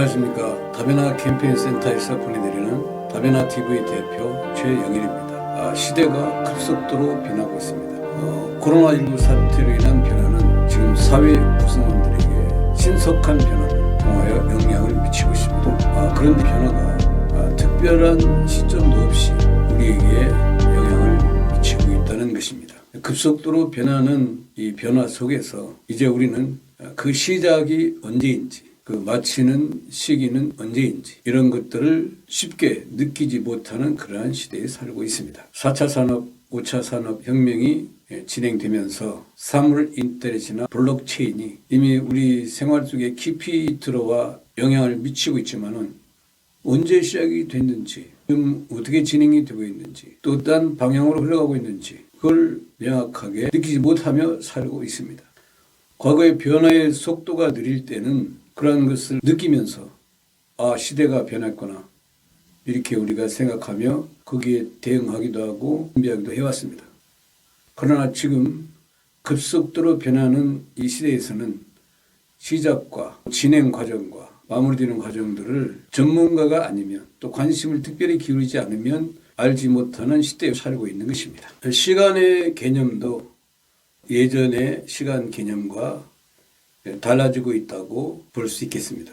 안녕하십니까. 다변화 캠페인 센터에서 보내드리는 다변화 TV 대표 최영일입니다. 시대가 급속도로 변하고 있습니다. 코로나19 사태로 인한 변화는 지금 사회 구성원들에게 신속한 변화를 통하여 영향을 미치고 있습니다. 그런데 변화가 특별한 시점도 없이 우리에게 영향을 미치고 있다는 것입니다. 급속도로 변하는 이 변화 속에서 이제 우리는 그 시작이 언제인지, 그 마치는 시기는 언제인지 이런 것들을 쉽게 느끼지 못하는 그러한 시대에 살고 있습니다. 4차 산업, 5차 산업 혁명이 진행되면서 사물 인터넷이나 블록체인이 이미 우리 생활 속에 깊이 들어와 영향을 미치고 있지만은 언제 시작이 됐는지, 지금 어떻게 진행이 되고 있는지, 또 어떤 방향으로 흘러가고 있는지 그걸 명확하게 느끼지 못하며 살고 있습니다. 과거의 변화의 속도가 느릴 때는 그러한 것을 느끼면서 시대가 변했구나 이렇게 우리가 생각하며 거기에 대응하기도 하고 준비하기도 해왔습니다. 그러나 지금 급속도로 변하는 이 시대에서는 시작과 진행 과정과 마무리되는 과정들을 전문가가 아니면 또 관심을 특별히 기울이지 않으면 알지 못하는 시대에 살고 있는 것입니다. 시간의 개념도 예전의 시간 개념과 달라지고 있다고 볼 수 있겠습니다.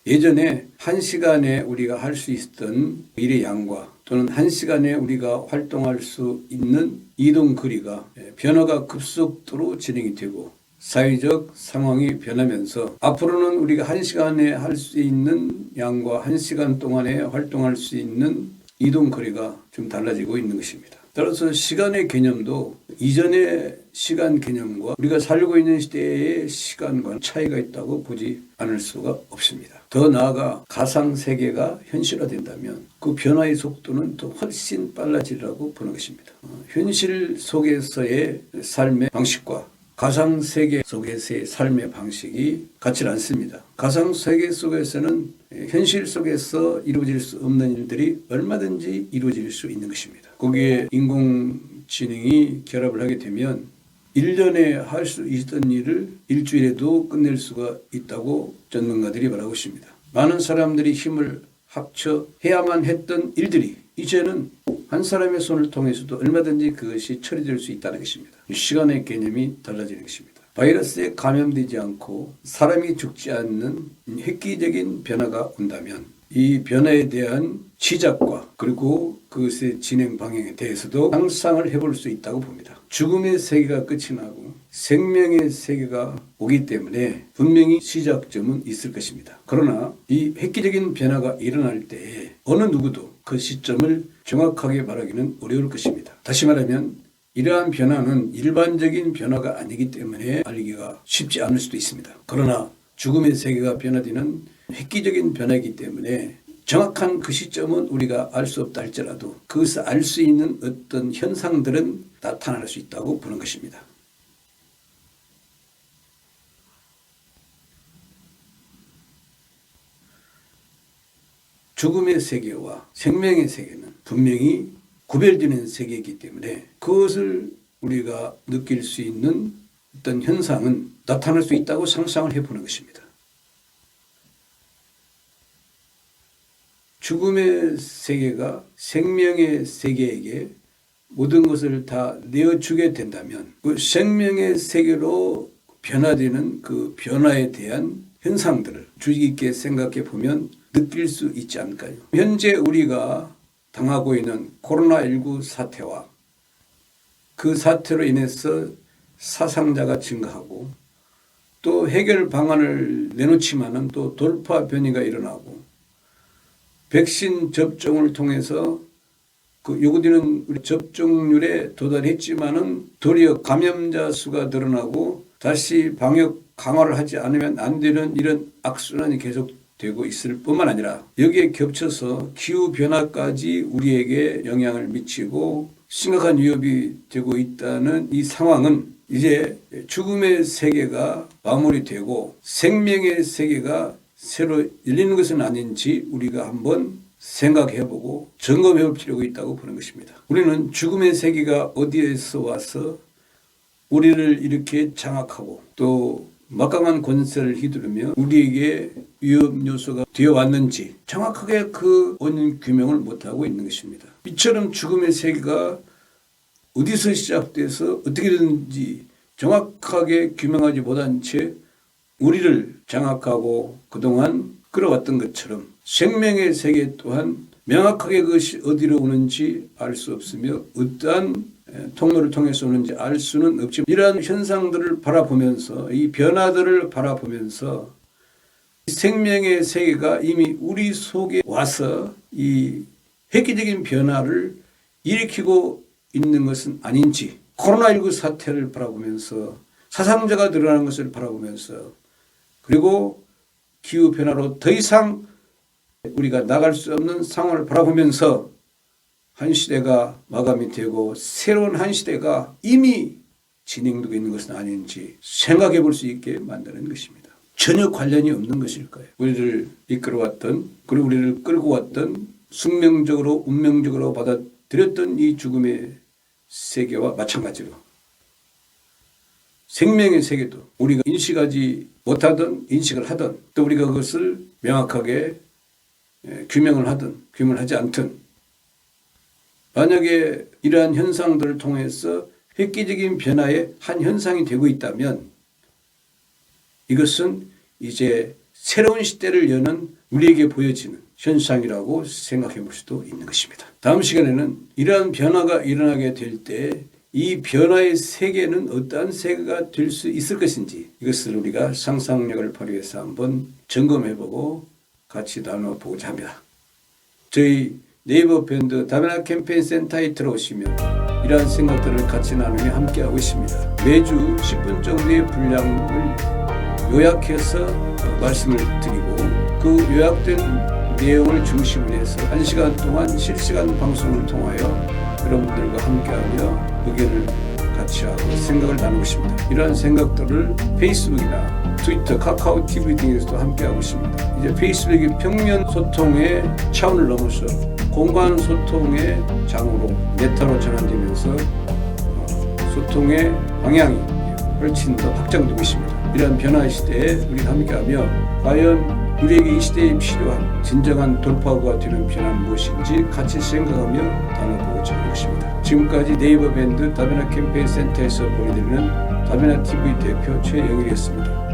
예전에 1시간에 우리가 할 수 있었던 일의 양과 또는 1시간에 우리가 활동할 수 있는 이동 거리가 변화가 급속도로 진행이 되고 사회적 상황이 변하면서 앞으로는 우리가 1시간에 할 수 있는 양과 1시간 동안에 활동할 수 있는 이동 거리가 좀 달라지고 있는 것입니다. 따라서 시간의 개념도 이전의 시간 개념과 우리가 살고 있는 시대의 시간과 차이가 있다고 보지 않을 수가 없습니다. 더 나아가 가상세계가 현실화된다면 그 변화의 속도는 더 훨씬 빨라지리라고 보는 것입니다. 현실 속에서의 삶의 방식과 가상세계 속에서의 삶의 방식이 같지 않습니다. 가상세계 속에서는 현실 속에서 이루어질 수 없는 일들이 얼마든지 이루어질 수 있는 것입니다. 거기에 인공지능이 결합을 하게 되면 1년에 할 수 있던 일을 일주일에도 끝낼 수가 있다고 전문가들이 말하고 있습니다. 많은 사람들이 힘을 합쳐 해야만 했던 일들이 이제는 한 사람의 손을 통해서도 얼마든지 그것이 처리될 수 있다는 것입니다. 시간의 개념이 달라지는 것입니다. 바이러스에 감염되지 않고 사람이 죽지 않는 획기적인 변화가 온다면 이 변화에 대한 시작과 그리고 그것의 진행 방향에 대해서도 상상을 해볼 수 있다고 봅니다. 죽음의 세계가 끝이 나고 생명의 세계가 오기 때문에 분명히 시작점은 있을 것입니다. 그러나 이 획기적인 변화가 일어날 때에 어느 누구도 그 시점을 정확하게 말하기는 어려울 것입니다. 다시 말하면 이러한 변화는 일반적인 변화가 아니기 때문에 알기가 쉽지 않을 수도 있습니다. 그러나 죽음의 세계가 변화되는 획기적인 변화이기 때문에 정확한 그 시점은 우리가 알 수 없다 할지라도 그것을 알 수 있는 어떤 현상들은 나타날 수 있다고 보는 것입니다. 죽음의 세계와 생명의 세계는 분명히 구별되는 세계이기 때문에 그것을 우리가 느낄 수 있는 어떤 현상은 나타날 수 있다고 상상을 해보는 것입니다. 죽음의 세계가 생명의 세계에게 모든 것을 다 내어주게 된다면 그 생명의 세계로 변화되는 그 변화에 대한 현상들을 주의 깊게 생각해 보면 느낄 수 있지 않을까요? 현재 우리가 당하고 있는 코로나19 사태와 그 사태로 인해서 사상자가 증가하고 또 해결 방안을 내놓지만은 또 돌파 변이가 일어나고 백신 접종을 통해서 그 요구되는 우리 접종률에 도달했지만은 도리어 감염자 수가 늘어나고 다시 방역 강화를 하지 않으면 안 되는 이런 악순환이 계속되고 있을 뿐만 아니라 여기에 겹쳐서 기후변화까지 우리에게 영향을 미치고 심각한 위협이 되고 있다는 이 상황은 이제 죽음의 세계가 마무리되고 생명의 세계가 새로 열리는 것은 아닌지 우리가 한번 생각해보고 점검해볼 필요가 있다고 보는 것입니다. 우리는 죽음의 세계가 어디에서 와서 우리를 이렇게 장악하고 또 막강한 권세를 휘두르며 우리에게 위험 요소가 되어 왔는지 정확하게 그 원인 규명을 못하고 있는 것입니다. 이처럼 죽음의 세계가 어디서 시작돼서 어떻게 되는지 정확하게 규명하지 못한 채 우리를 장악하고 그동안 끌어왔던 것처럼 생명의 세계 또한 명확하게 그것이 어디로 오는지 알 수 없으며 어떠한 통로를 통해서 오는지 알 수는 없지만 이러한 현상들을 바라보면서 이 변화들을 바라보면서 생명의 세계가 이미 우리 속에 와서 이 획기적인 변화를 일으키고 있는 것은 아닌지 코로나19 사태를 바라보면서 사상자가 늘어나는 것을 바라보면서 그리고 기후변화로 더 이상 우리가 나갈 수 없는 상황을 바라보면서 한 시대가 마감이 되고 새로운 한 시대가 이미 진행되고 있는 것은 아닌지 생각해 볼 수 있게 만드는 것입니다. 전혀 관련이 없는 것일까요? 우리를 이끌어왔던 그리고 우리를 끌고 왔던 숙명적으로 운명적으로 받아들였던 이 죽음의 세계와 마찬가지로 생명의 세계도 우리가 인식하지 못하던 인식을 하던 또 우리가 그것을 명확하게 규명을 하든 규명을 하지 않든 만약에 이러한 현상들을 통해서 획기적인 변화의 한 현상이 되고 있다면 이것은 이제 새로운 시대를 여는 우리에게 보여지는 현상이라고 생각해 볼 수도 있는 것입니다. 다음 시간에는 이러한 변화가 일어나게 될 때 이 변화의 세계는 어떠한 세계가 될 수 있을 것인지 이것을 우리가 상상력을 발휘해서 한번 점검해보고 같이 나눠보고자 합니다. 저희 네이버 밴드 다변화 캠페인 센터에 들어오시면 이러한 생각들을 같이 나누며 함께하고 있습니다. 매주 10분 정도의 분량을 요약해서 말씀을 드리고 그 요약된 내용을 중심으로 해서 1시간 동안 실시간 방송을 통하여 여러분들과 함께하며 의견을 같이 하고 생각을 나누고 있습니다. 이러한 생각들을 페이스북이나 트위터, 카카오 TV 등에서도 함께하고 있습니다. 이제 페이스북이 평면 소통의 차원을 넘어서 공간 소통의 장으로 메타로 전환되면서 소통의 방향이 훨씬 더 확장되고 있습니다. 이러한 변화의 시대에 우리가 함께하며 과연 우리에게 이 시대에 필요한 진정한 돌파구가 되는 변화는 무엇인지 같이 생각하며 나눠보고자 하는 것입니다. 지금까지 네이버 밴드 다변화 캠페인 센터에서 보내드리는 다변화 TV 대표 최영일이었습니다.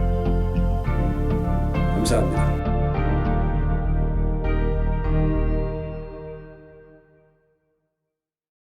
감사합니다.